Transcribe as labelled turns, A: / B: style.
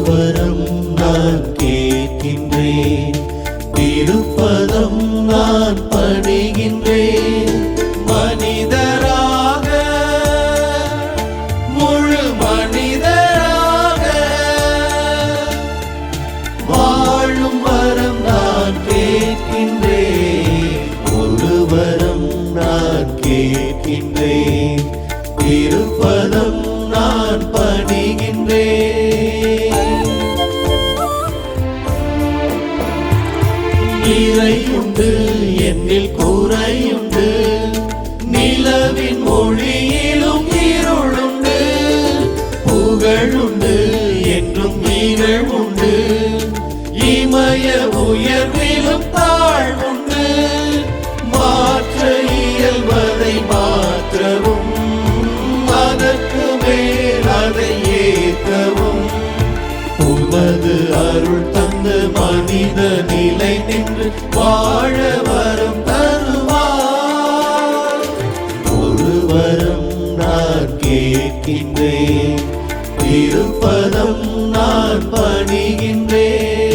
A: வரம் நான் கேட்கின்றேன், திருப்பதம் நான் பணிகின்றேன். மனிதராக, முழு மனிதராக வாழும் வரம் நான் கேட்கின்றேன், ஒரு வரம் நான் கேட்கின்றேன், திருப்பதம் நான் பணிகின்றேன். நிறையுண்டு என்னில் குறையுண்டு, நிலவின் மொழியிலும் இருளுண்டு. புகழுண்டு என்றும் நிகழ்வுண்டு, இமய உயர்விலும் தாழ்வுண்டு. மாற்ற இயல்வதை மாற்றவும், அதற்கு மேல் அதை ஏற்கவும், உமது அருள் தந்த மனித நிலை நின்று வாழ வரம் தருவார். ஒரு வரம் நான் கேட்கின்றேன், திருப்பதம் நான் பணிகின்றேன்.